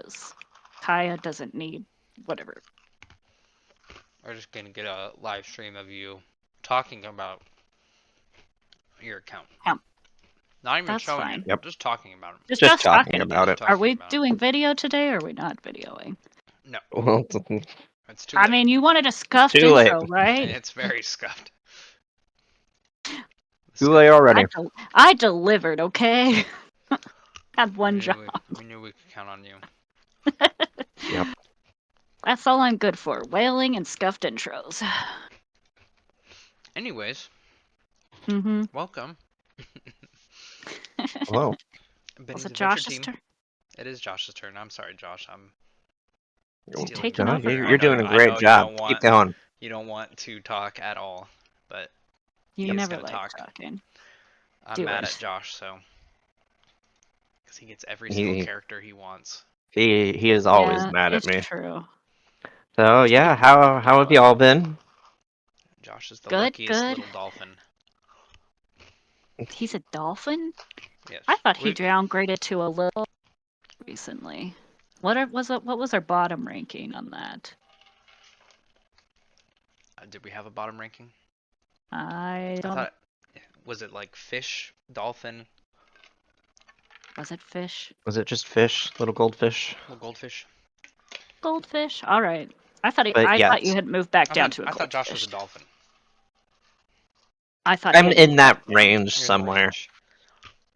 because Kaya doesn't need whatever. We're just gonna get a live stream of you talking about your account. Yeah, Not even that's showing fine. it, Yep. just talking about it. Just Just us talking talking. about it. Are we About it. doing video today or are we not videoing? No, Well, it's too I late. mean, you wanted a scuffed too late. intro, right? It's very scuffed. Too late already. I delivered, okay? Had one job. We knew we could count on you. Yep. That's all I'm good for. Wailing and scuffed intros. Anyways, Mm-hmm. welcome. Hello. Was Benny's it Adventure Josh's Team. turn? It is Josh's turn. I'm sorry, Josh. I'm Oh, stealing Taking your over. thunder. You're doing a great job. Keep going. You don't want to talk at all, but You he's never gonna like talk. talking. I'm Do mad it. at Josh, so because he gets every single character he wants. He is always Yeah, mad at it's me. true. So yeah, how have y'all been? Josh is the Good, luckiest good. little dolphin. He's a dolphin? Yes. I thought he downgraded to a little recently. What was our bottom ranking on that? Did we have a bottom ranking? I don't know. Was it like fish, dolphin, Was it fish? Was it just fish? Little goldfish? little goldfish? Goldfish? Alright. I thought But yes. thought you had moved back down to a I goldfish. thought Josh was a dolphin. I thought I'm he had in that moved back down. range You're in the somewhere. range.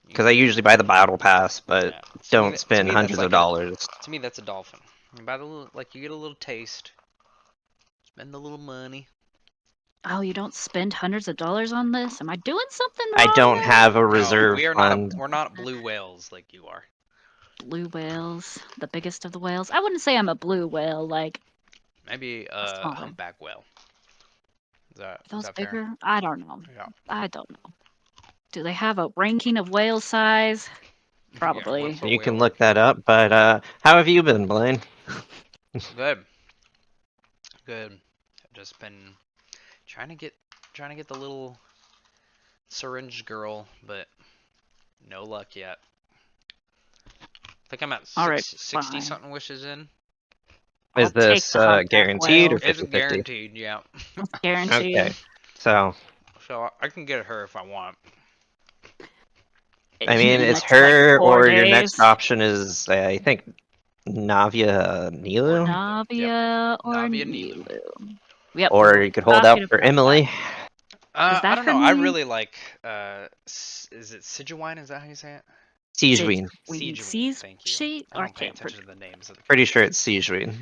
Because I usually buy the battle pass, but Yeah. To don't me, spend that's hundreds like of dollars. To me, that's a dolphin. You buy the little, like you get a little taste, spend a little money. Oh, you don't spend hundreds of dollars on this? Am I doing something I wrong? don't have a No, reserve fund. we're not blue whales like you are. Blue whales, the biggest of the whales. I wouldn't say I'm a blue whale. Like Maybe a humpback whale. Is those that bigger? fair? I don't know. Yeah. I don't know. Do they have a ranking of whale size? Probably. Yeah, You can look that up, but how have you been, Blaine? Good. Good. I've just been trying to get the little syringe girl, but no luck yet. I think I'm at 60 something wishes in. Is this guaranteed or 50/50? It's guaranteed, yeah. It's guaranteed. Okay. So I can get her if I want. I mean, it's her or your next option is I think Navia Nilu. Navia or Navia Nilu. Yep. Or you could hold out for Emily. I don't know. I really like is it Sijuwine? Is that how you say it? Sijuine. Sijuine. Thank you. I don't pay attention to the names of the Pretty sure it's Sijuine.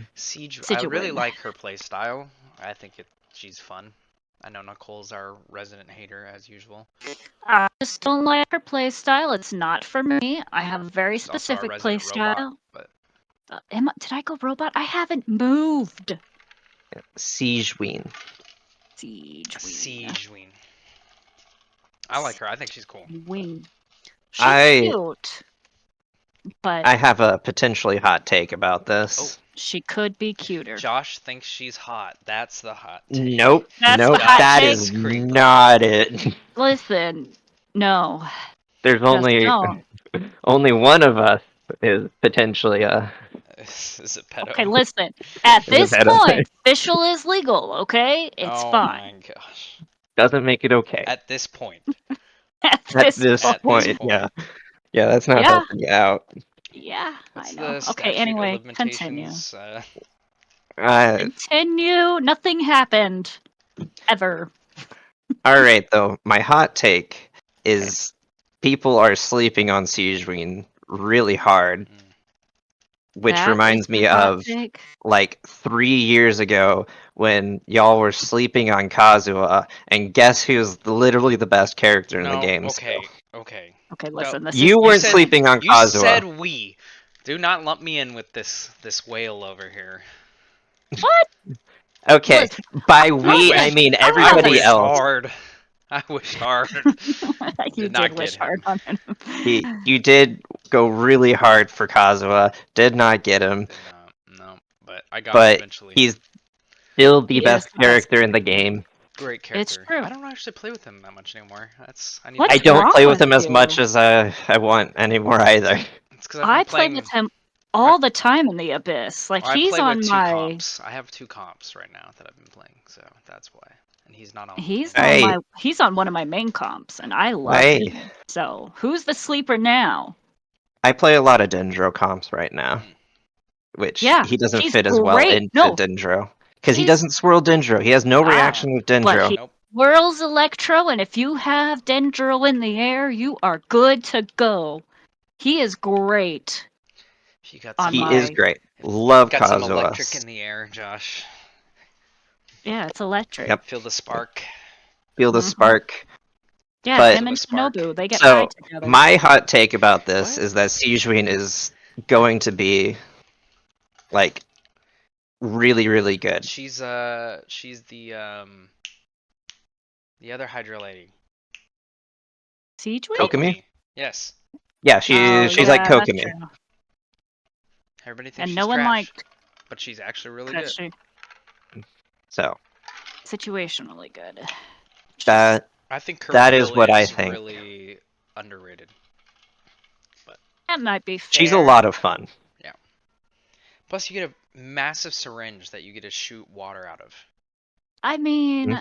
I really like her play style. I think she's fun. I know Nicole's our resident hater as usual. I just don't like her play style. It's not for me. I have a very specific play style. But did I go robot? I haven't moved. Sijuine. Sijuine. I like her. I think she's cool. She's cute. But I have a potentially hot take about this. She could be cuter. Josh thinks she's hot. That's the hot take. Nope. Nope. That is not it. Listen, no. There's only one of us is potentially a. Is it pedo? Okay, listen. At this point, official is legal. Okay, it's fine. Oh my gosh. Doesn't make it okay. At this point. At this point. Yeah. Yeah, that's not helping you out. Yeah, I know. Okay, anyway, continue. Continue. Nothing happened. Ever. Alright, though. My hot take is people are sleeping on Sijuine really hard. Which reminds me of, like, 3 years ago when y'all were sleeping on Kazuha, and guess who's literally the best character in the game? Okay, listen. You weren't sleeping on Kazuha. You said we. Do not lump me in with this whale over here. What? Okay, by we, I mean everybody else. I wished hard. You did wish hard on him. You did go really hard for Kazuha. Did not get him. No, but I got him eventually. He's still the best character in the game. Great character. It's true. I don't actually play with him that much anymore. I don't play with him as much as I want anymore either. I played with him all the time in the Abyss. Like, Well, I he's play with on two my... comps. I have two comps right now that I've been playing, so that's why. And he's not on. He's any. on Hey, he's on one of my main comps, and I love hey, him. So, who's the sleeper now? I play a lot of Dendro comps right now, which Yeah, he doesn't he's fit as well great. into No, Dendro. Because he he's doesn't swirl Dendro. He has no reaction with but Dendro. he Nope. whirls Electro, and if you have Dendro in the air, you are good to go. He is great. He got on some. He my is great. Love Got some electric Kazuha. in the air, Josh. Yeah, it's electric. Yep. Feel the spark. Feel the Mhm. spark. Yeah, But him and Spark. Shinobu, they get so high together. my hot take about this What? is that Seijuin is going to be like really, really good. She's the other Hydra lady. Siege Kokomi? Yes. Yeah, Oh, she's like yeah, that's Kokomi. true. Everybody thinks And she's no one trash, liked but she's actually really that good. she So situationally good. that I think her that is wheel what I is think. really underrated. That might be fair. She's a lot of fun. Plus, you get a massive syringe that you get to shoot water out of. I mean, Hmm?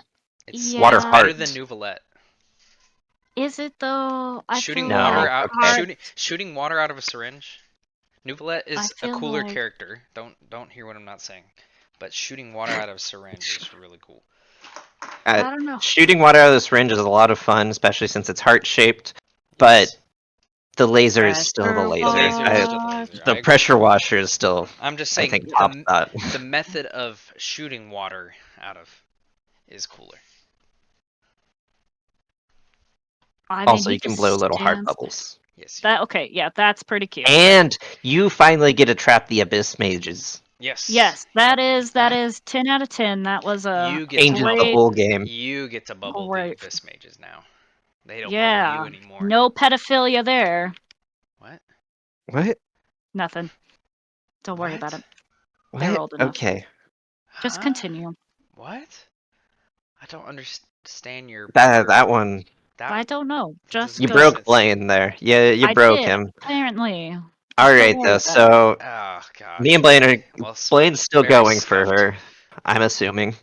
It's Water it's better heart. than Nuvolette. Is it though? I Shooting feel water like out, okay. shooting water out of a syringe. Nuvolette I is a feel cooler like character. Don't hear what I'm not saying, but shooting water out of a syringe is really cool. I don't know. Shooting water out of the syringe is a lot of fun, especially since it's heart shaped. But Yes. the laser is still the Pressure laser. The laser is still the wash. laser. I The agree. pressure washer is still, I'm just I saying think, top that. the method of shooting water out of is cooler. I mean, Also, he you can just blow little heart stands. bubbles. Yes. That okay? Yeah, that's pretty cute. And you finally get to trap the abyss mages. Yes. Yes, that is That- 10 out of 10. That was a You get to Changes the bubble. great, whole game. You get to bubble the great. abyss mages now. They don't bubble Yeah, you anymore. no pedophilia there. What? What? Nothing. Don't worry about it. They're What? old enough. Okay. Just Huh? continue. What? I don't understand your. That one. I don't know. that Just doesn't You make go. broke sense. Blaine there. You I broke did, him. apparently. All Just don't right, worry though. about it. So Oh gosh. me and Blaine are. Okay. Well, Blaine's still very going for stuffed. her. I'm assuming.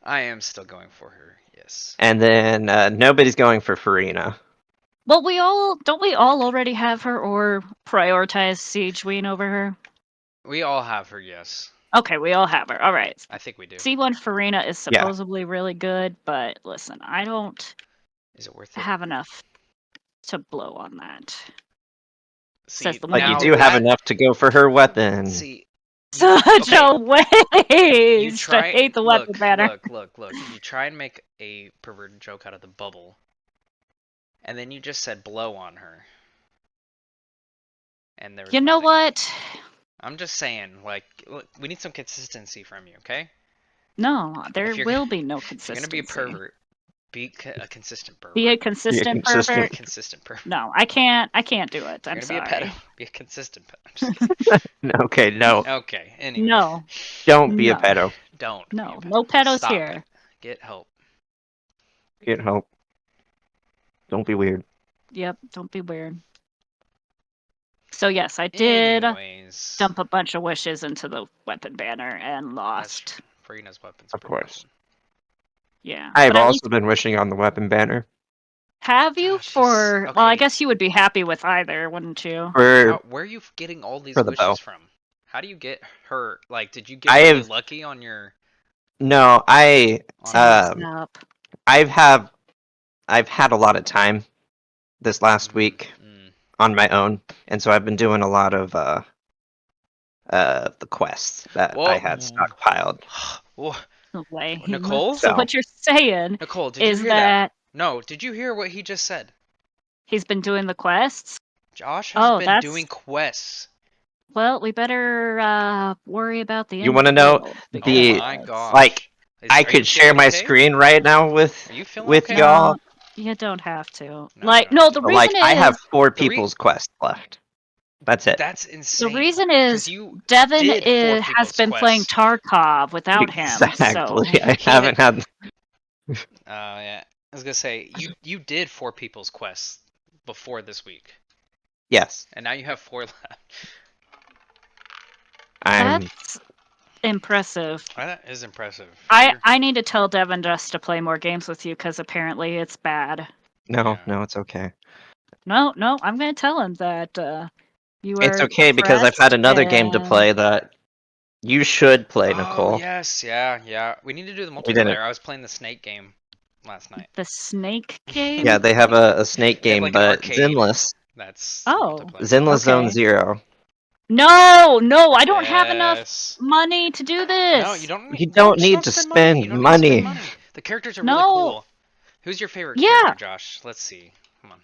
I am still going for her. Yes. And then nobody's going for Farina. Well, don't we all already have her or prioritize Siegeween over her? We all have her. Yes. Okay, we all have her. All right. I think we do. C1 Farina is Yeah. supposedly really good, but listen, I don't Is it worth it? have enough to blow on that. See, Says the But one you now do have that- enough to go for her weapon. See, Such okay, a you waste. I try. hate the weapon Look, banner. look. You try and make a perverted joke out of the bubble, and then you just said blow on her, and there was You know nothing. what? I'm just saying, like, look, we need some consistency from you, okay? No, there If you're will be no if you're gonna consistency. be a pervert, be a consistent pervert. Be a Be a consistent consistent- Be a pervert. consistent pervert. No, I can't do it. If you're I'm gonna sorry. be a pedo, be a consistent pedo. I'm just kidding. Okay, no. Okay, anyway. No, Don't be a no, pedo. Don't be a no, pedo. no pedos Stop here. it. Get help. Get help. Don't be weird. Yep, don't be weird. So yes, I did Anyways, dump a bunch of wishes into the weapon banner and that's lost. true. Farina's weapon's Of pretty course. awesome. Yeah. I've but at also least been wishing on the weapon banner. have you Gosh, for well, I okay. guess you would be happy with either, wouldn't you? For Where are you getting all these for the bow. wishes from? How do you get her? Like, did you get I really have- lucky on your? No, I Tears up. I've had a lot of time this last week on my own, and so I've been doing a lot of the quests that I had stockpiled. Whoa. No way. Nicole? So what you're saying Nicole, did you is hear that? No, did you hear what he just said? he's been doing the quests? Josh has Oh, been that's doing quests. well, we better worry about the You end want to of the know world Oh the my gosh. like? I Are you could share feeling my okay? screen right now with Are you feeling with okay? y'all. No, you don't have to. No, Like, you don't no, have the to. But, like, reason I have is 4 The re- people's quests left. That's it. That's insane. the reason 'Cause is you Devin did 4 has people's been playing quests. Tarkov without him, so Exactly. I He haven't had. yeah. I was gonna say you did 4 people's quests before this week, Yes. and now you have 4 left. That's impressive. That is impressive. I need to tell Devin just to play more games with you because apparently it's bad. No, it's okay. No, I'm gonna tell him that you are. It's okay because I've had another game to play that you should play, Nicole. Oh yes, yeah. We need to do the We didn't. multiplayer. I was playing the snake game last night. The snake game. Yeah, they have a snake They have game, like an but arcade. Zinless. That's Oh. multiplayer. Zinless Zone Okay. 0. No, I don't have enough Yes. money to do this. No, you don't. You No, don't just need don't to spend money. You spend don't need to spend money. money. The characters are No. really cool. Who's your favorite Yeah. character, Josh? Let's see. Come on.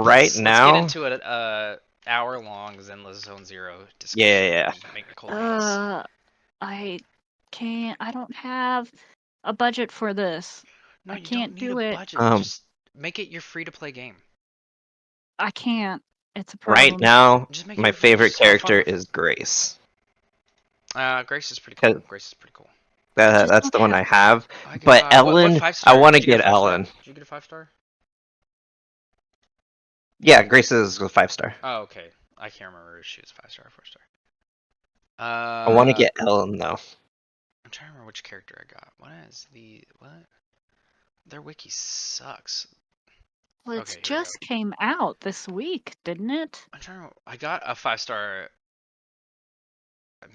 Right now. Let's get into a hour-long Zenless Zone Zero discussion. Yeah. And make Nicole hate us. I can't. I don't have a budget for this. No, I you can't don't need do a it. budget. Just make it your free-to-play game. I can't. It's a problem. Right now, Just make my it favorite just have fun character with it. is Grace. Grace is pretty cool. Grace is pretty cool. That's the one I have. I got, But Ellen, what 5-star? I want to Did you get a 5-star? Ellen. Did you get a 5-star? Yeah, Grace is a 5-star. Oh, okay. I can't remember if she was 5-star or 4-star. I want to get Ellen though. I'm trying to remember which character I got. What? Their wiki sucks. Well, it Okay, just came out this week, didn't it? I'm trying to. I got a 5-star. I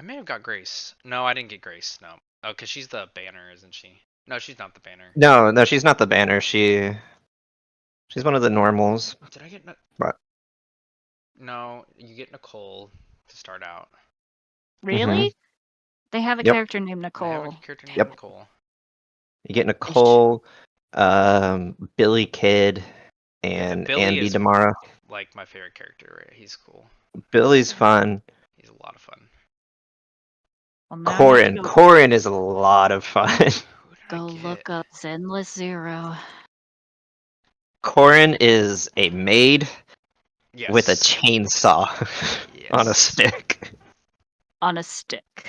may have got Grace. No, I didn't get Grace. No. Oh, cause she's the banner, isn't she? No, she's not the banner. No, she's not the banner. She's one of the normals. Did I get? What? No, you get Nicole to start out. Really? They have a character named Nicole. They have a character named Nicole. You get Nicole, Billy Kid, and Billy Andy is Demara. Like my favorite character, right? He's cool. Billy's fun. He's a lot of fun. Well, Corin is a lot of fun. Go look up Zenless Zero. Corin is a maid with a Yes. chainsaw on a stick. On a stick.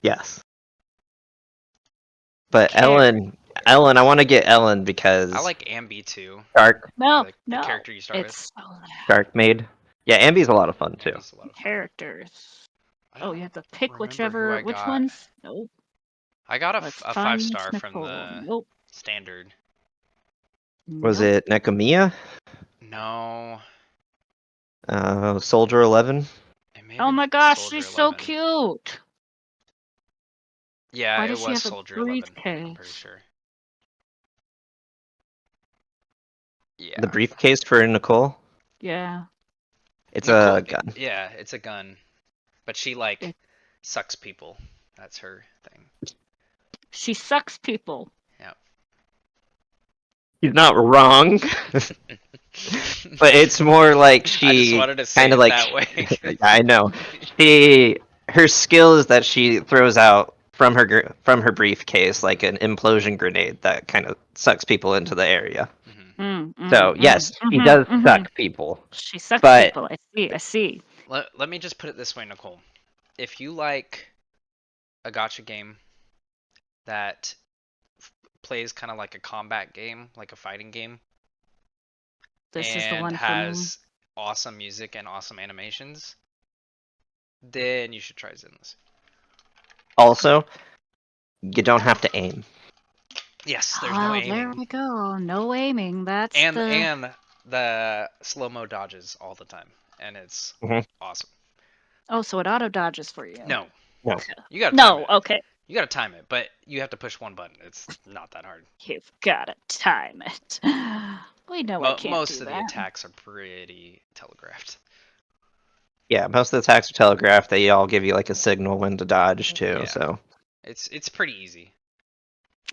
Yes. But Ellen, I want to get Ellen because I like Ambi too. Shark. No, the character you start it's with. Shark maid. Yeah, Ambi's a lot of fun too. Characters. Oh, you have to pick which which ones? Nope. I got a 5-star from Nicole. the standard. Was it Nekomiya? No. Soldier 11. Oh my gosh, she's so cute. Yeah, Why it does she was have Soldier a 11. briefcase? I'm pretty sure. Yeah. The briefcase for Nicole. Yeah. It's Nicole, a gun. Yeah, it's a gun. But she sucks people. That's her thing. She sucks people. Yeah. He's not wrong. But it's more like she I just wanted to say kind of it like that way. I know. Her skill is that she throws out from her briefcase like an implosion grenade that kind of sucks people into the area. So yes, she does suck people. She sucks people. I see. Let me just put it this way, Nicole. If you like a gacha game that plays kind of like a combat game, like a fighting game, this and is the one has awesome music and awesome animations, then you should try Zenless. Also, you don't have to aim. Yes, there's no aiming. There we go. No aiming. That's and the slow-mo dodges all the time, and it's awesome. Oh, so it auto dodges for you? No. You gotta time it. Okay. You gotta time it, but you have to push one button. It's not that hard. You've gotta time it. We know I can't most do of that. the attacks are pretty telegraphed. Yeah, most of the attacks are telegraphed. They all give you like a signal when to dodge too. Yeah. So it's pretty easy.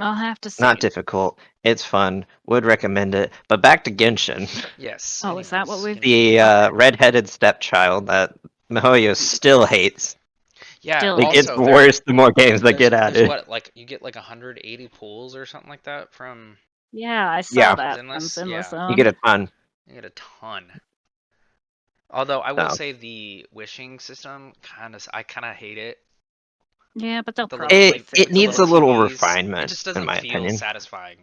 I'll have to see. Not difficult. It's fun. Would recommend it. But back to Genshin. Yes. Oh, is that what we've... The red-headed stepchild that Mihoyo still hates. Yeah, it gets worse the more games that get added. What, like, you get like 180 pulls or something like that from... Yeah, I saw that from Zenless Zone. You get a ton. You get a ton. Although, I will say the wishing system, I kind of hate it. Yeah, but they'll it needs a little refinement, it just doesn't in my feel opinion. satisfying.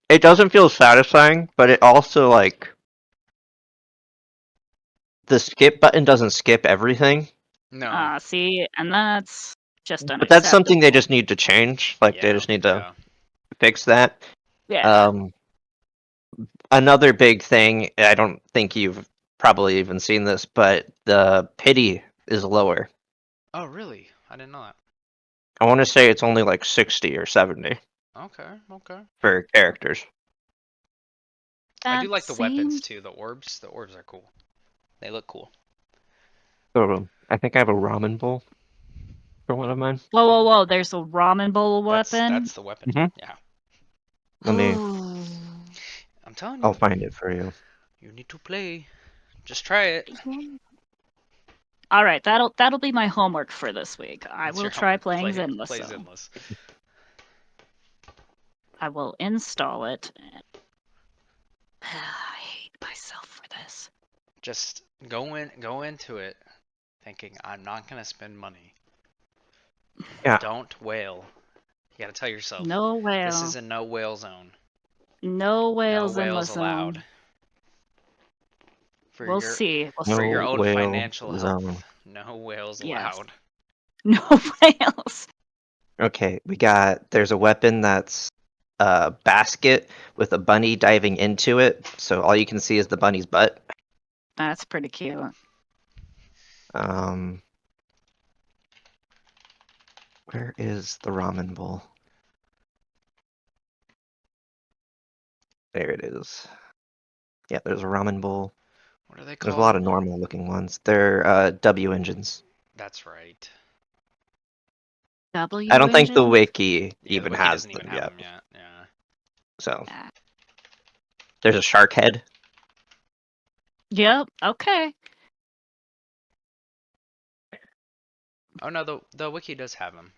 It doesn't feel satisfying, but it also, like... The skip button doesn't skip everything. No. See, and that's just But that's something they unacceptable. just need to change. Like they Yeah. just need to Yeah. fix that. Yeah. Another big thing, I don't think you've probably even seen this, but the pity is lower. Oh, really? I didn't know that. I want to say it's only like 60 or 70 Okay. Okay. for characters. I That do like the weapons seems. too. The orbs. The orbs are cool. They look cool. So I think I have a ramen bowl for one of mine. Whoa, whoa, whoa! There's a ramen bowl weapon. That's the weapon. Hmm. Yeah. Let me. Ooh. I'm telling I'll you. find it for you. You need to play. Just try it. All right, that'll be my homework for this week. I That's will your try homework. playing Play Zenless. Zinless. I will install it. I hate myself for this. Just go into it thinking I'm not gonna spend money. Yeah. Don't wail. You gotta tell yourself No this whale. is a no whale zone. No No whales whales Zenless allowed. zone. For We'll your see. We'll for your see. No own whale financial zone. health. No whales Yes. allowed. No whales. Okay, there's a weapon that's a basket with a bunny diving into it, so all you can see is the bunny's butt. That's pretty cute. Um, where is the ramen bowl? There it is. Yeah, there's a ramen bowl. What are they There's a called? lot of normal looking ones. They're W engines. That's right. I W don't think the engine. wiki Yeah, the even wiki has doesn't even them have yet. them yet. Yeah. So Ah. there's a shark head. Yep. Okay. Oh no, the wiki does have them.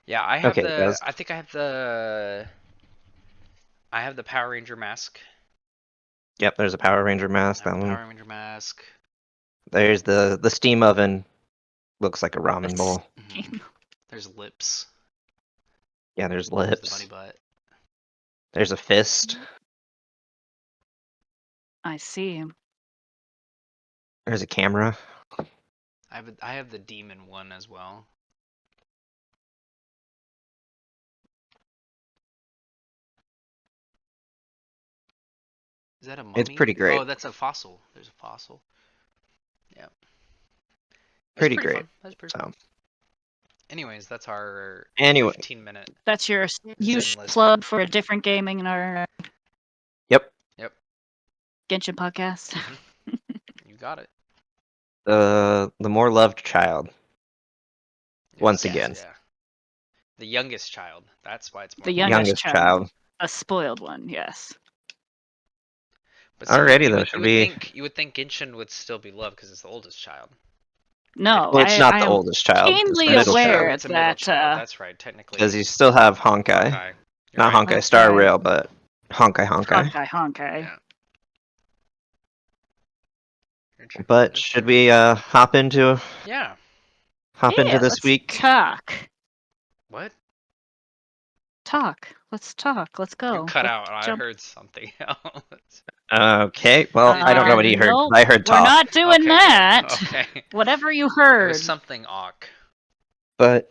Yeah, I have Okay, it the. does. I think I have the. I have the Power Ranger mask. Yep, there's a Power Ranger I mask. have That the one. Power Ranger mask. There's the steam oven. Looks like a ramen Let's bowl. Hmm. There's lips. Yeah, there's There's the bunny lips. butt. There's a fist. I see. There's a camera. I have the demon one as well. Is that a It's mummy? pretty great. Oh, that's a fossil. There's a fossil. Yeah. That's Pretty pretty great. fun. That's pretty So fun. Anyways, that's our anyway, 15-minute That's your huge Zen list. plug for a different gaming in our yep. Yep. Genshin podcast. You got it. The more loved child. Once Yes. again, Yeah. The youngest child. That's why it's more The loved. youngest youngest child. child. A spoiled one, yes. But see, Alrighty though, should we? you would think Genshin would still be loved because it's the oldest child. No, Well, it's I, not I the am oldest child. It's the keenly middle That's true. aware child It's a middle that child. That's right. Technically, because you still have Honkai, Honkai. You're not right. Honkai that's Star right. Rail, but Honkai. Honkai. Yeah. You're true. But That's should true. we hop into Yeah. into this Let's week? talk. What? Let's talk. Let's You go. cut Let's out. I jump. heard something else. Okay, well, Did I you don't know hear what he me? heard. No, I heard we're talk. not doing Okay, that. good. Okay. Whatever you It was heard. something awk. But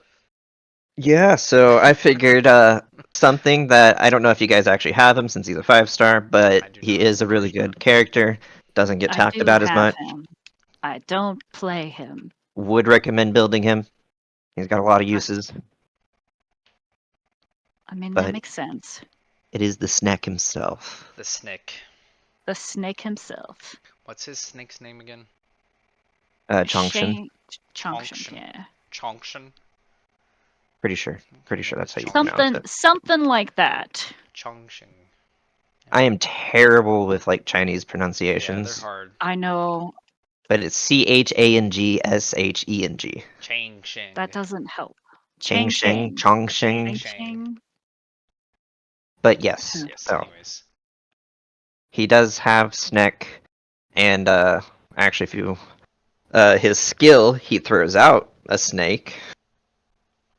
yeah, so I figured something that I don't know if you guys actually have him since he's a 5-star, but I do he not, is a really good character. Doesn't get I talked do about as have much. him. I don't play him. Would recommend building him. He's got a lot of uses, I mean, that but makes sense. it is the snack himself. The Snick. The snake himself. What's his snake's name again? Chongshin. Chonkshin, yeah. Chongshin? Pretty sure. Pretty Okay, sure maybe that's it's how you pronounce Chongshin. Something like that. Chongshin. I am terrible with like Chinese Yeah, they're pronunciations, hard. I know but it's CHANGSHENG. Changsheng. that doesn't help. Chang Sheng, Chang. Chong Sheng. Chang. But yes, Yes, so anyways. he does have Sneck, and actually, if you his skill, he throws out a snake,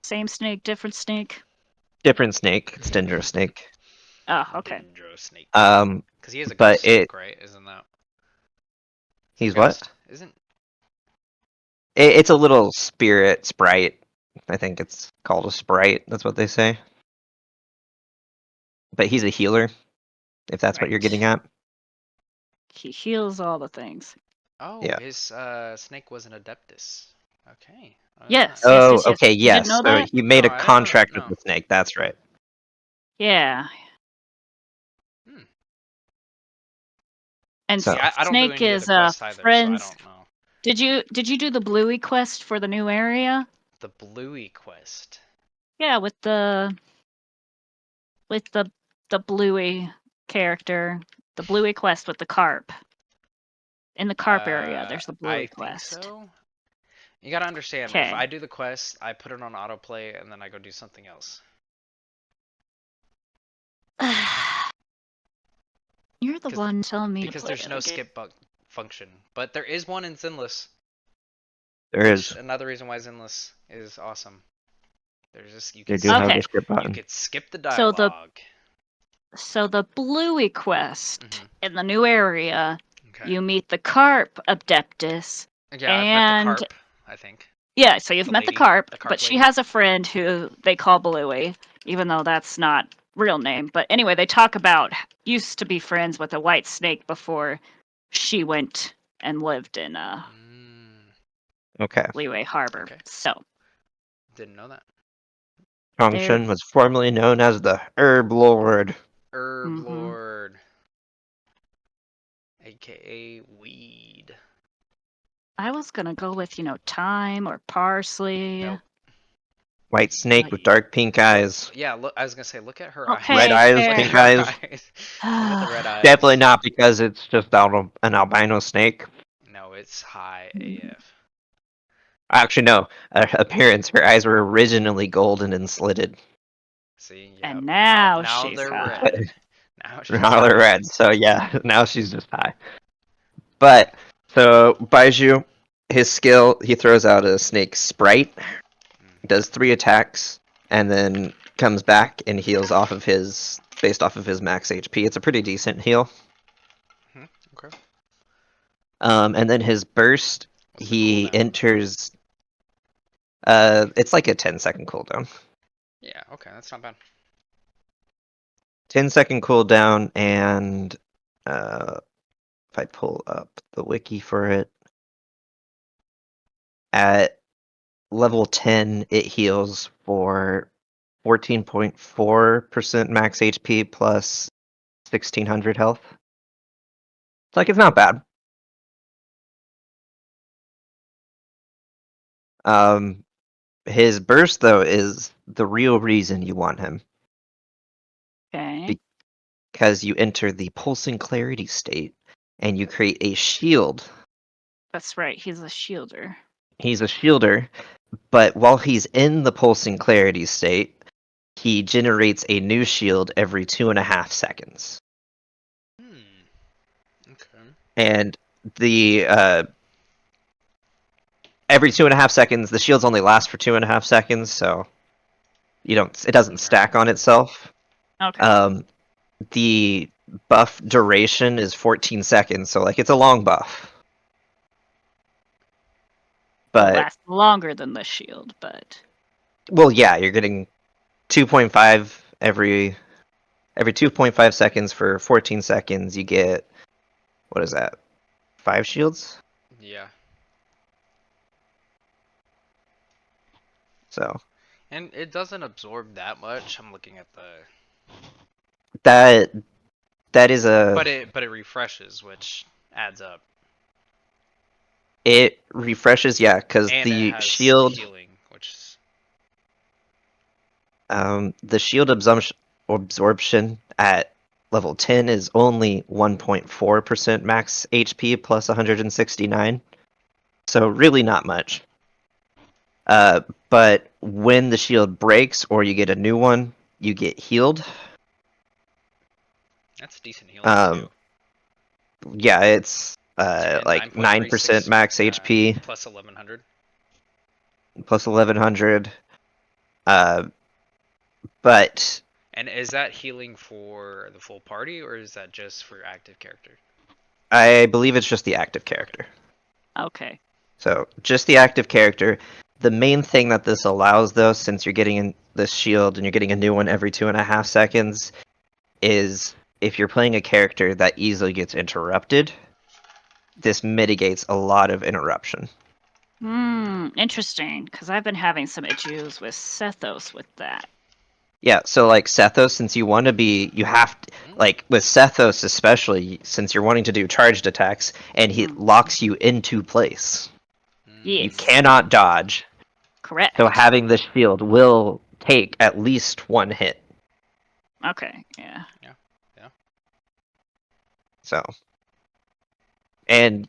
Same snake, different snake. different snake. It's Dendro Snake. Oh, okay. Dendro Snake. Um, Because he has a but ghost snake, right? Isn't that? he's Ghost? what? Isn't It's a little spirit sprite. I think it's called a sprite. That's what they say. But he's a healer, if that's what you're getting Right. at. He heals all the things. Oh, Yeah. his snake was an Adeptus. Okay. I didn't know that. Oh, Yes. okay, You didn't yes. know So that? he No, made a I didn't know that. contract with No. the snake. That's right. Yeah. Hmm. And So See, I don't do Snake any of the is quests either, so I friends. don't know. Did you do the Bluey quest for the new area? The Bluey quest. Yeah, with the Bluey character, the Bluey quest with the carp. In the carp area, there's the I Bluey think quest. so. You gotta understand, if Okay. I do the quest, I put it on autoplay, and then I go do something else. You're the one telling me to Because play there's the no game. skip function. But there is one in Zenless. there Which is. another reason why Zenless is awesome. There's just They do have Okay. the skip you button. could skip the So dialogue. the Bluey quest Mhm. in the new area, Okay. you meet the carp Adeptus, Yeah, I've met the and carp, I think. yeah, so you've The met lady, the carp, the carp but she lady. has a friend who they call Bluey, even though that's not real name. But anyway, they talk about used to be friends with a white snake before she went and lived in Okay. Leeway Harbor. Okay. So Didn't know that. there. Tongshan was formerly known as the Herb Lord. Herb Mm-hmm. Lord. AKA Weed. I was gonna go with thyme or parsley. Nope. White snake But with dark pink eyes. Yeah, look, I was gonna say, look at her Red eyes. okay, eyes, Look at pink fair. her eyes. eyes. Look at the red Definitely eyes. not because it's just an albino snake. No, it's high AF. Actually, no. Appearance. Her eyes were originally golden and slitted. See, And yep. now Now she's they're high. red. Now she's Now they're high. red. So yeah, now she's just high. But so Baizhu, his skill, he throws out a snake sprite, does 3 attacks, and then comes back and heals based off of his max HP. It's a pretty decent heal. Okay. And then his burst, What's the he cooldown? enters. It's like a 10-second cooldown. Yeah, okay, that's not bad. 10-second cooldown, and if I pull up the wiki for it, at level 10, it heals for 14.4% max HP plus 1600 health. It's like, it's not bad. His burst, though, is the real reason you want him. Okay. Because you enter the pulsing clarity state, and you create a shield. That's right. He's a shielder. He's a shielder, but while he's in the pulsing clarity state, he generates a new shield every 2.5 seconds. Okay. And the every 2.5 seconds, the shields only last for 2.5 seconds, so it doesn't stack on itself. Okay. The buff duration is 14 seconds, so like it's a long buff. It But lasts longer than the shield, but well, yeah, you're getting 2.5 every 2.5 seconds for 14 seconds. You get, what is that? 5 shields? Yeah. So And it doesn't absorb that much. I'm looking at the that is but it refreshes, which adds up. it refreshes, yeah, because And it has the healing, which is shield absorption at level 10 is only 1.4% max HP plus 169. So really not much. But when the shield breaks or you get a new one, you get healed. that's decent healing Um, too. yeah, it's So you get like 9% 9.36 max HP plus 1100. plus 1100. Uh, but And is that healing for the full party or is that just for active character? I believe it's just the active Okay. character. okay. So just the active character. The main thing that this allows, though, since you're getting in this shield and you're getting a new one every 2.5 seconds, is if you're playing a character that easily gets interrupted, this mitigates a lot of interruption. Interesting, because I've been having some issues with Sethos with that. Yeah, so like Sethos, since you want to be, you have to, like with Sethos especially, since you're wanting to do charged attacks, and he locks you into place. Yes. You cannot dodge. Correct. So having this shield will take at least one hit. Okay, yeah. So, and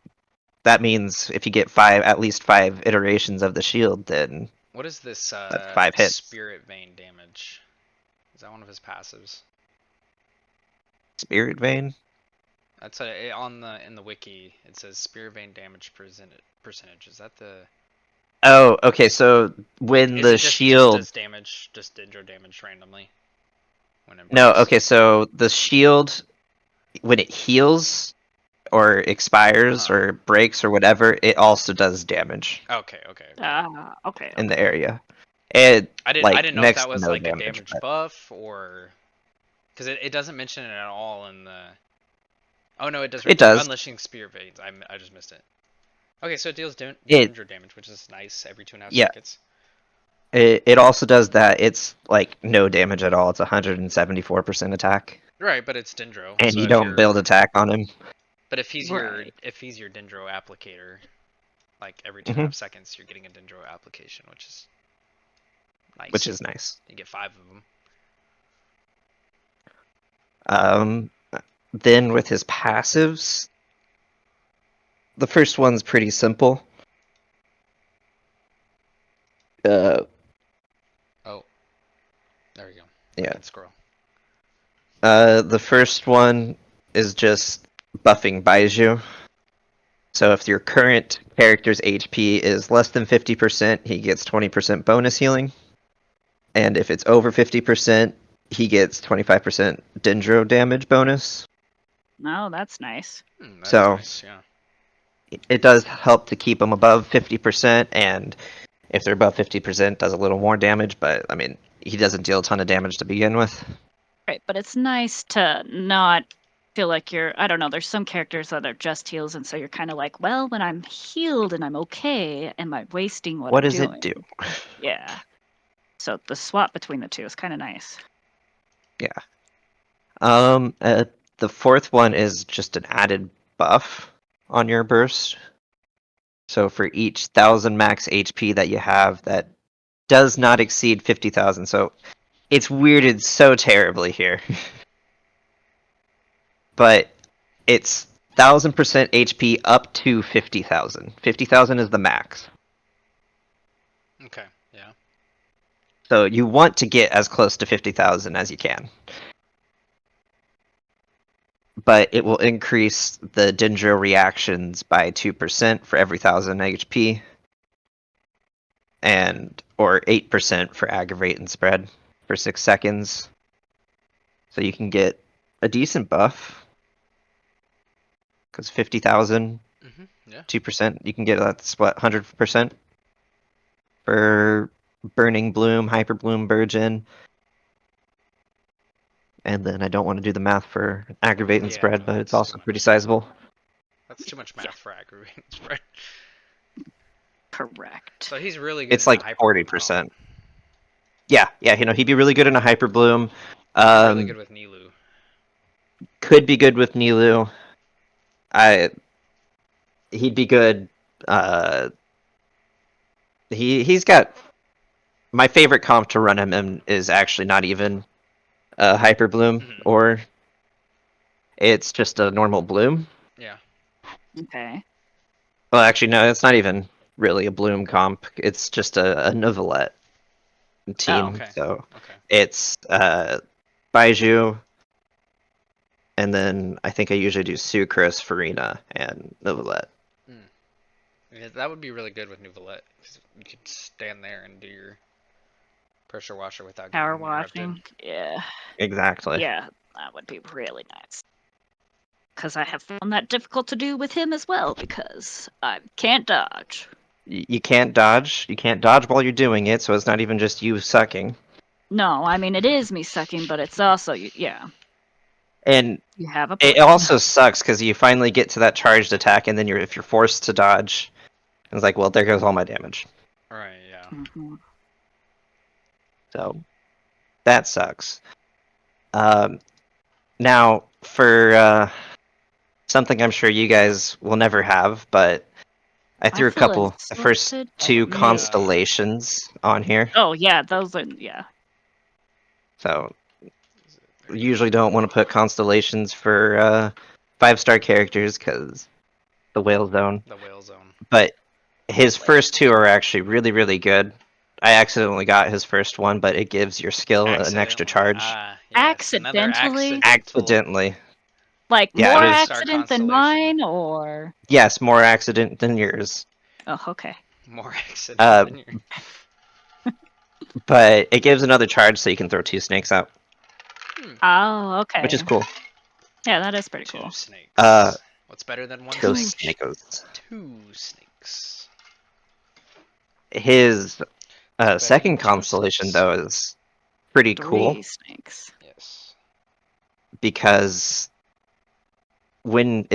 that means if you get at least 5 iterations of the shield, then what is this? that's 5 hits. Spirit Vein damage. Is that one of his passives? Spirit Vein. That's in the wiki. It says Spirit Vein damage percentage. Is that the? Oh, okay. So when Is the it just shield does damage, just dendro damage randomly? When it no, breaks? okay. So the shield, when it heals or expires or breaks or whatever, it also does damage. Okay. Okay. In the area. It I like didn't know if next that to was no like a damage, damage but buff or because it doesn't mention it at all in the. Oh no, it does. It does. Unleashing Spirit Veins. I just missed it. Okay, so it deals dendro damage, which is nice every 2.5 seconds. It also does that. It's like no damage at all. It's 174% attack. Right, but it's dendro. And So you if don't build attack on him. But if he's your dendro applicator, like every 2.5 seconds, you're getting a dendro application, which is nice. Which is nice. You get 5 of them. Then with his passives, the first one's pretty simple. Oh, there we go. Yeah. I can scroll. The first one is just buffing Baizhu. So if your current character's HP is less than 50%, he gets 20% bonus healing. And if it's over 50%, he gets 25% dendro damage bonus. No, that's nice. Nice, yeah. It does help to keep them above 50%, and if they're above 50%, does a little more damage, but I mean, he doesn't deal a ton of damage to begin with. Right, but it's nice to not feel like I don't know, there's some characters that are just heals, and so you're kind of like, well, when I'm healed and I'm okay, am I wasting what I'm doing? What does it do? Yeah. So the swap between the two is kind of nice. Yeah. The fourth one is just an added buff on your burst. So for each 1,000 max HP that you have that does not exceed 50,000. So it's weirded so terribly here. But it's 1,000% HP up to 50,000. 50,000 is the max. Okay, yeah. So you want to get as close to 50,000 as you can. But it will increase the dendro reactions by 2% for every 1,000 HP. Or 8% for aggravate and spread for 6 seconds. So you can get a decent buff. Because 50,000, 2%, you can get, that's what, 100% for Burning Bloom, Hyper Bloom, Burgeon. And then I don't want to do the math for aggravate and spread, but it's also pretty sizable. That's too much math for aggravate and spread. Correct. So he's really good. It's like 40%. Yeah, he'd be really good in a Hyper Bloom. Really good with Nilou. Could be good with Nilou. He'd be good. He's got my favorite comp to run him in is actually not even a Hyper Bloom, or it's just a normal Bloom. Yeah. Okay. Well, actually, no, it's not even really a Bloom comp. It's just a Novelette team. Oh, okay. So it's Baizhu, and then I think I usually do Sucrose, Farina, and Novelette. Yeah, that would be really good with Novelette. You could stand there and do your pressure washer without power getting interrupted. washing. Yeah. Exactly. Yeah, that would be really nice. Because I have found that difficult to do with him as well, because I can't dodge. You can't dodge. You can't dodge while you're doing it, so it's not even just you sucking. No, I mean it is me sucking, but it's also yeah. And You have a it point. also sucks because you finally get to that charged attack, and then if you're forced to dodge, it's like, well, there goes all my damage. Right, yeah. Mhm. So that sucks. Now for something I'm sure you guys will never have, but I threw a feel couple, the first insulted, but two maybe. constellations on here. Oh yeah, those are yeah. So There you usually don't want to put constellations for 5-star characters because the whale zone. go. The whale zone. But his first two are actually really, really good. I accidentally got his first one, but it gives your skill an extra Accidentally. charge. Ah, yes. Another Accidentally? accidental Accidentally. Like Yeah, more it is. 5-star accident than constellation. mine, or Yes, more accident than yours. oh okay. More accident Uh, than your. but it gives another charge so you can throw 2 snakes out, Oh which is okay. cool. Yeah, that is pretty 2 cool. snakes. What's better than 1 Two snake? snakes. 2 snakes. His What's better than second 2 constellation, snakes? though, is pretty cool 3 snakes. Yes. because when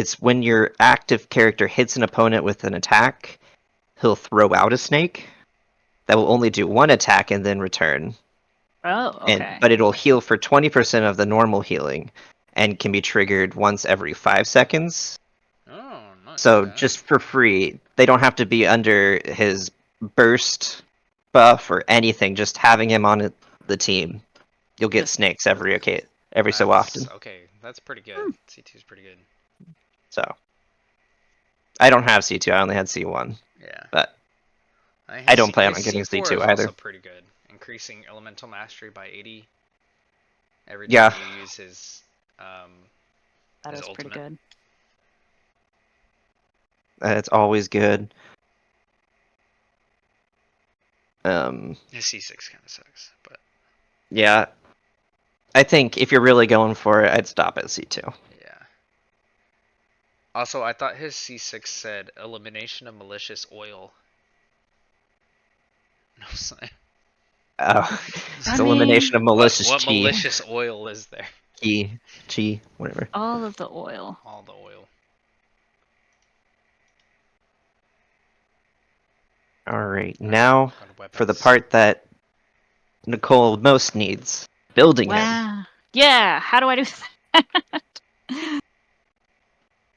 your active character hits an opponent with an attack, he'll throw out a snake that will only do 1 attack and then return. Oh, okay. But it'll heal for 20% of the normal healing and can be triggered once every 5 seconds. Oh, nice. So Okay. just for free, they don't have to be under his burst buff or anything. Just having him on the team, you'll get Just- snakes every so That's- often. Okay, that's pretty good. C2 is pretty good. So I don't have C2. I only had C1, Yeah. but I don't plan his on getting C4 C2 is either. also pretty good. Increasing elemental mastery by 80 every Yeah. time you use his that his is pretty ultimate. good. It's always good. His C6 kind of sucks, but Yeah. I think if you're really going for it, I'd stop at C2. yeah. Also, I thought his C6 said elimination of malicious oil. No sign. Oh, it's I elimination of mean, malicious What chi. malicious oil is there? Chi, whatever. all of the oil. All the oil. Alright, now Go to for the weapons. part that Nicole most needs. Building him. Wow. Yeah. How do I do that?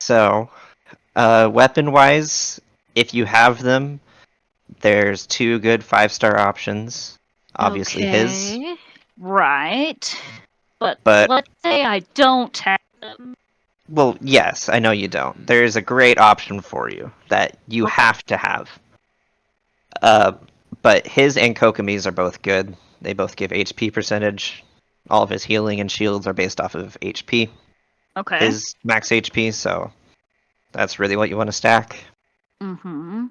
So, weapon-wise, if you have them, there's 2 good 5-star options. Obviously his. Okay. Right. But But, let's say I don't have them. well, yes, I know you don't. There's a great option for you that you Okay. have to have. But his and Kokomi's are both good. They both give HP percentage. All of his healing and shields are based off of HP. Okay. His max HP, so that's really what you want to stack. Mm-hmm.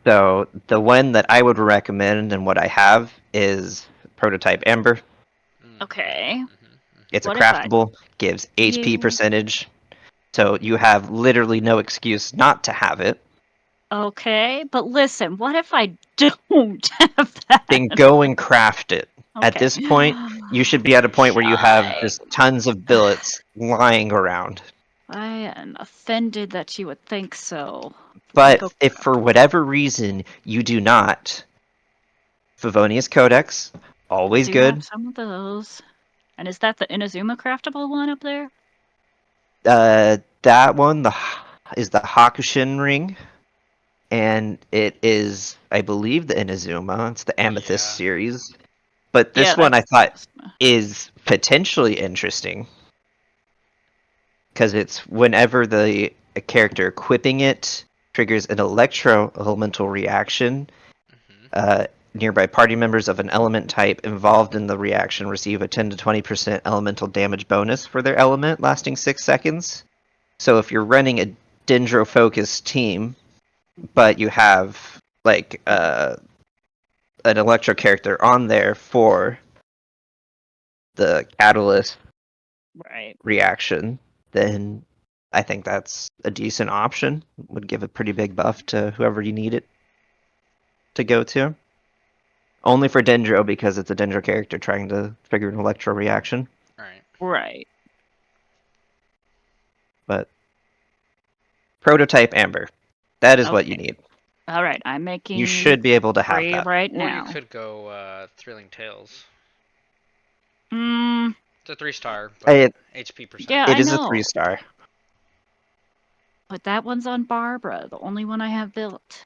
So the one that I would recommend and what I have is Prototype Ember. Okay. It's What a if I craftable, gives HP Yeah. percentage, so you have literally no excuse not to have it. Okay, but listen, what if I don't have that? Then go and craft it. At Okay. this point, you should be at a point where you have Fine. just tons of billets lying around. I am offended that you would think so. But Go if for whatever reason you do not, Favonius Codex, always do have good. some of those. And is that the Inazuma craftable one up there? That one is the Hakushin ring, and it is, I believe, the Inazuma. It's the Amethyst Yeah. series. But this Yeah, one I that's thought is potentially interesting because it's whenever a character equipping it triggers an electro elemental reaction. Nearby party members of an element type involved in the reaction receive a 10 to 20% elemental damage bonus for their element, lasting 6 seconds. So if you're running a Dendro focused team, but you have like an electro character on there for the catalyst right. reaction, then I think that's a decent option. Would give a pretty big buff to whoever you need it to go to. Only for Dendro because it's a Dendro character trying to trigger an electro reaction. Right. Right. But Prototype Amber. That is what you Okay. need. All right, I'm making You should be able to have 3 that. right Or now. you could go Thrilling Tales. Mm, It's a 3-star, but HP percentage. yeah, It I is a know. 3-star. But that one's on Barbara, the only one I have built.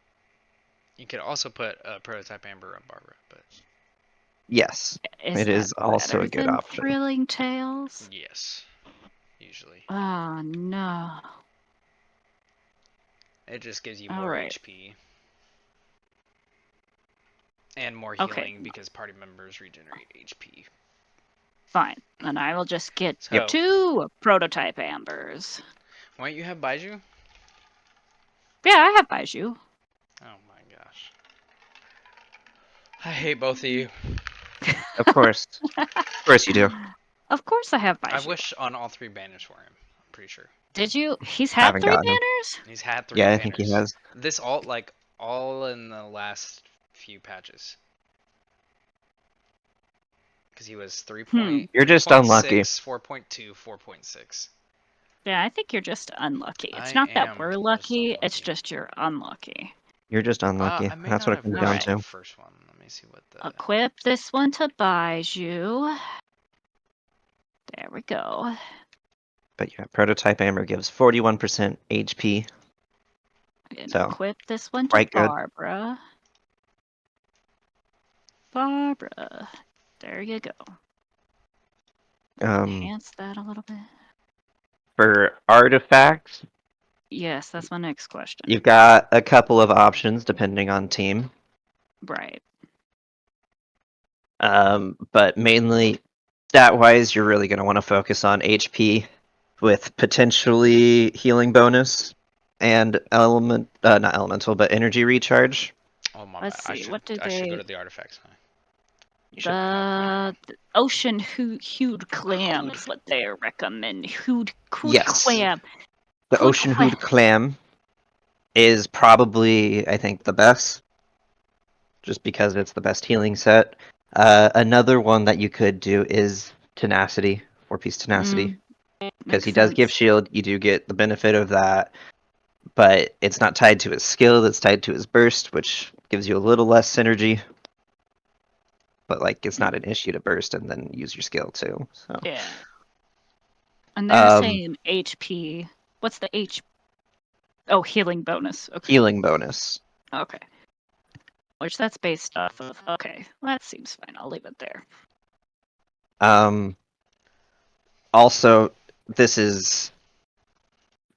You could also put Prototype Amber on Barbara, but Yes, Is it that is also better a good than option. Thrilling Tales? yes, usually. Oh, no. It just gives you All more right. HP. And more Okay. healing because party members regenerate HP. Fine. Then I will just get So, 2 Prototype Ambers. why don't you have Baizhu? Yeah, I have Baizhu. Oh my gosh. I hate both of you. Of course. Of course you do. Of course I have I Baizhu. wish on all 3 banners for him. I'm pretty sure. Did you? He's had Haven't 3 gotten him. banners? He's had 3 Yeah, I banners. think he has. This all in the last few patches. Because he was 3. You're just 3.6, unlucky. 4.2, 4.6. Yeah, I think you're just unlucky. It's I not that am we're just lucky, it's unlucky. just you're unlucky. You're just unlucky. I may That's not what it have comes gotten down Alright. to. the first one. Let me see what the... Equip this one to Baizhu. There we go. But yeah, Prototype Amber gives 41% HP. And So, equip this one to quite good. Barbara. Barbara. There you go. Enhance that a little bit. For artifacts, Yes, that's my next question. you've got a couple of options depending on team. Right. But mainly, stat-wise, you're really going to want to focus on HP with potentially healing bonus and not elemental, but energy recharge. Oh my Let's bad. see, what do I should go they... to the artifacts. Huh? You should have. The ocean hued clam is what they recommend. Hued Yes. clam. The Hood ocean hood clam is probably, I think, the best, just because it's the best healing set. Another one that you could do is tenacity, 4-piece tenacity, because he does give shield. You do get the benefit of that, but it's not tied to his skill. It's tied to his burst, which gives you a little less synergy. But like, it's not an issue to burst and then use your skill too. So Yeah. And they're saying HP. What's the H? Oh, healing bonus. Okay. Healing bonus. Okay. Which that's based off of. Okay, well, that seems fine. I'll leave it there. Also, this is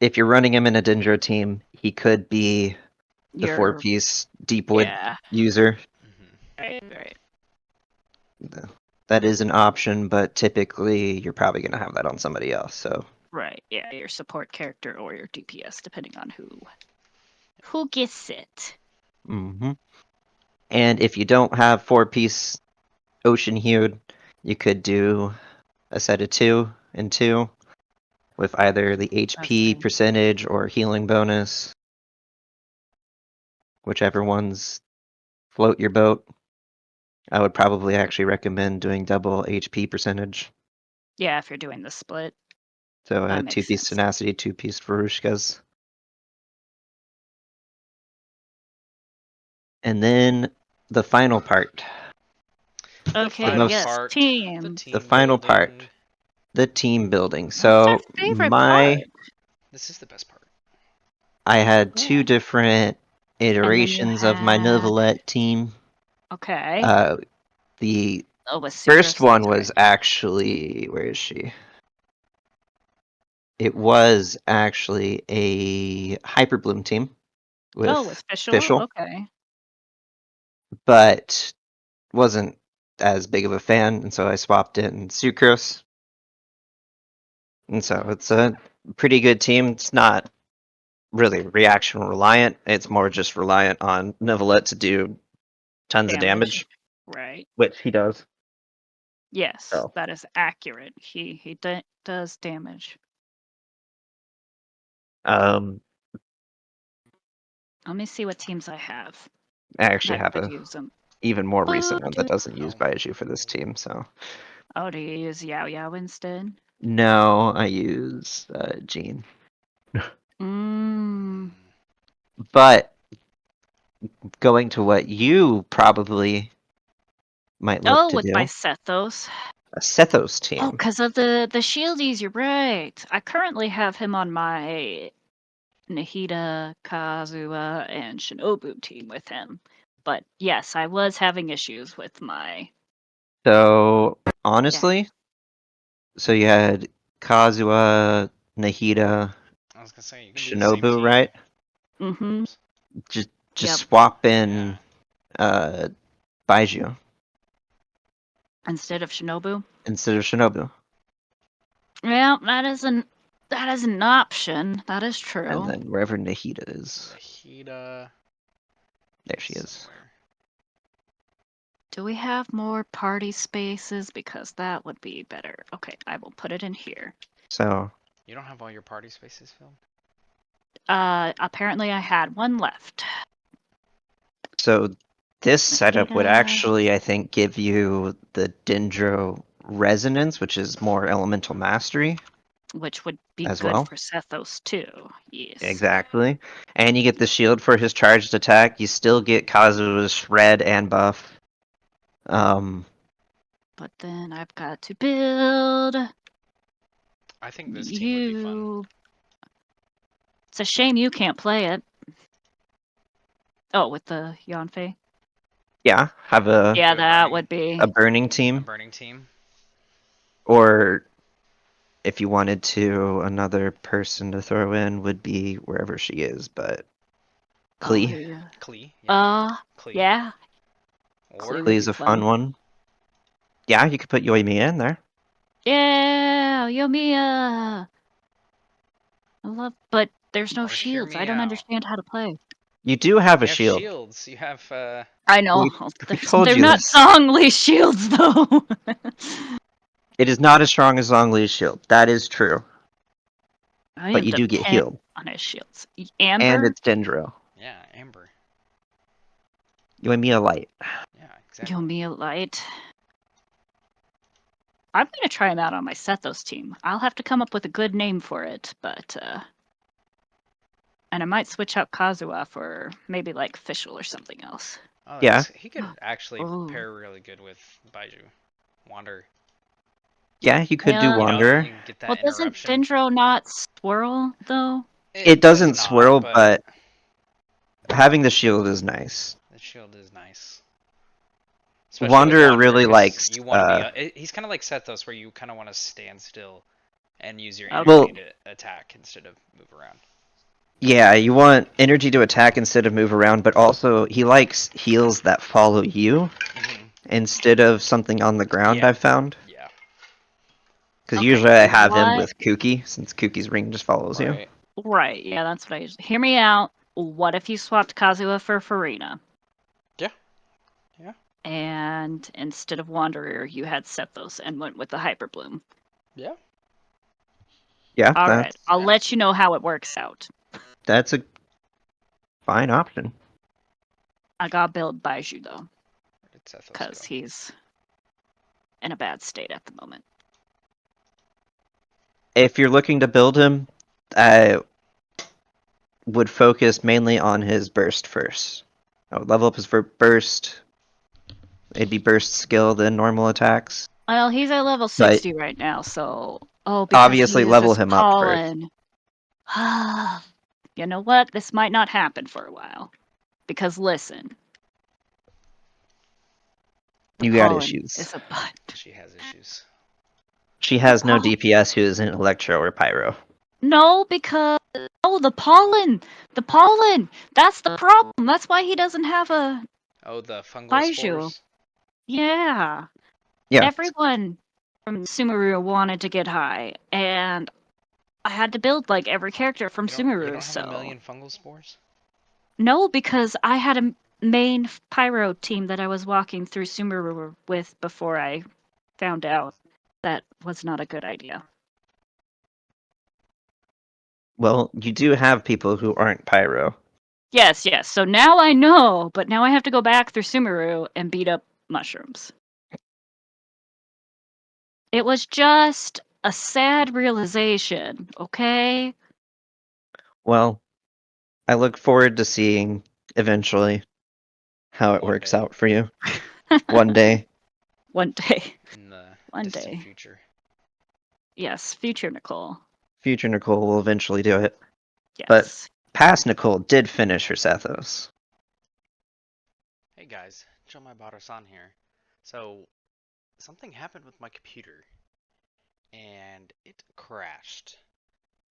if you're running him in a Dendro team, he could be the 4-piece Deepwood user. Right. That is an option, but typically you're probably going to have that on somebody else. So Right, yeah, your support character or your DPS, depending on who gets it. Mm-hmm. And if you don't have 4-piece Ocean Hued, you could do a set of 2 and 2 with either the HP percentage or healing bonus, whichever ones float your boat. I would probably actually recommend doing double HP percentage. Yeah, if you're doing the split. So 2-piece tenacity, 2-piece Varushkas. And then the final part. Okay, team. The final part. The team building. That's our So favorite part. This is the best part. I had 2 different iterations of my Neuvillette team. Okay. The first one was actually, where is she? It was actually a Hyperbloom team with Fischl. Okay. But wasn't as big of a fan, and so I swapped in Sucrose. And so it's a pretty good team. It's not really reaction reliant. It's more just reliant on Neuvillette to do tons of damage. Right. Which he does. Yes, that is accurate. He does damage. Um, Let me see what teams I have I actually that have could a use them. even more recent one that But doesn't use Oh. Baizhu for this team. So oh, do you use Yao Yao instead? no, I use Jean. Mm. But going to what you probably might look Oh, to with do, my Sethos. a Sethos Oh, team. because of the shieldies, you're right. I currently have him on my Nahida, Kazuha, and Shinobu team with him. But yes, I was having issues with my So deck. honestly, so you had Kazuha, Nahida, I was gonna say you can do the same Shinobu, team. right? Mm-hmm. Oops. Just Yep. swap in Baizhu Instead of Shinobu. instead of Shinobu, Well, that is an option. That is true. and then wherever Nahida is, Nahida. there she is. Somewhere. Do we have more party spaces? Because that would be better. Okay, I will put it in here. So You don't have all your party spaces filled? Apparently I had one left. So this setup would Nahida, actually, I think, give you the Dendro Resonance, which is more Elemental Mastery which would be as good well. for Sethos too. Yes. Exactly. And you get the shield for his charged attack. You still get Kazuha's Shred and buff. But then I've got to build I think this team would be fun. you. It's a shame you can't play it. Oh, with the Yanfei? Yeah, have Yeah, Do a that burning- would be. a burning A team, burning team. or if you wanted to, another person to throw in would be wherever she is, but Oh, Klee. yeah. Klee. Yeah. Klee. Yeah. Or Klee would Klee's be a fun one. Yeah, you could put Yoimiya in there. Yeah, Yomiya. I love, but there's no Or hear shields. me I don't out. understand how to play. You do have a You have shield. shields. You have I know. We told They're you not this. Zhongli shields though. It is not as strong as Zongli's shield. That is true. I But am you do get dependent healed. on his shields. And Amber. it's Dendro. yeah, Amber. Yoimiya Light. Yeah, exactly. Yomiya Light. I'm gonna try him out on my Sethos team. I'll have to come up with a good name for it, but and I might switch out Kazuha for maybe like Fischl or something else. Oh, Yeah. he could actually Oh. pair really good with Baizhu. Wander. Yeah, you could do Yeah. Wanderer. You get that Well, doesn't interruption. Dendro not swirl though? It does doesn't not, swirl, but having the shield is nice. the shield is nice. Especially Wanderer with really 'cause likes. you want to be. He's kind of like Sethos, where you kind of want to stand still and use your Okay. energy Well, to attack instead of move around. yeah, you want energy to attack instead of move around, but also he likes heals that follow you instead of something on the ground, Yeah. I've found. Yeah. Because Okay, usually I have him what? with Kuki, since Kuki's ring just follows you. Right. Right, yeah, that's what I usually. Hear me out. What if you swapped Kazuha for Farina? Yeah. Yeah. And instead of Wanderer, you had Sethos and went with the Hyper Bloom. Yeah. Yeah, All right, I'll yeah. let you know how it works out. that's a fine option. I gotta build Baizhu though, Where did Sethos because go? he's in a bad state at the moment. If you're looking to build him, I would focus mainly on his burst first. I would level up his burst. It'd be burst skill, then normal attacks. Well, he's at level 60 right now, so because Obviously, he level uses him up first. pollen. You know what? This might not happen for a while. Because listen, the You got pollen issues. is a butt. She has issues. She has no pollen- DPS who isn't Electro or Pyro. No, because the pollen, That's the problem. That's why he doesn't have a Oh, the fungal Baizhu. spores. Yeah. Yeah. Everyone from Sumeru wanted to get high, and I had to build like every character from Sumeru. You don't have so a million fungal spores? no, because I had a main pyro team that I was walking through Sumeru with before I found out that was not a good idea. Well, you do have people who aren't pyro. Yes, yes. So now I know, but now I have to go back through Sumeru and beat up mushrooms. It was just a sad realization, okay? Well, I look forward to seeing eventually how it One works day out for you one day. One day. in the One distant day. future. Yes, future Nicole. Future Nicole will eventually do it. But Yes. past Nicole did finish her Sethos. Hey guys, celmaibarosan here. So, something happened with my computer, and it crashed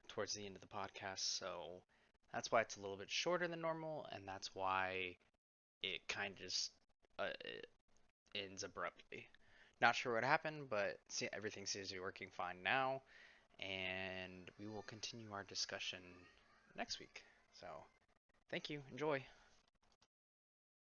towards the end of the podcast, so that's why it's a little bit shorter than normal, and that's why it kind of just it ends abruptly. Not sure what happened, but everything seems to be working fine now, and we will continue our discussion next week. So, thank you. Enjoy.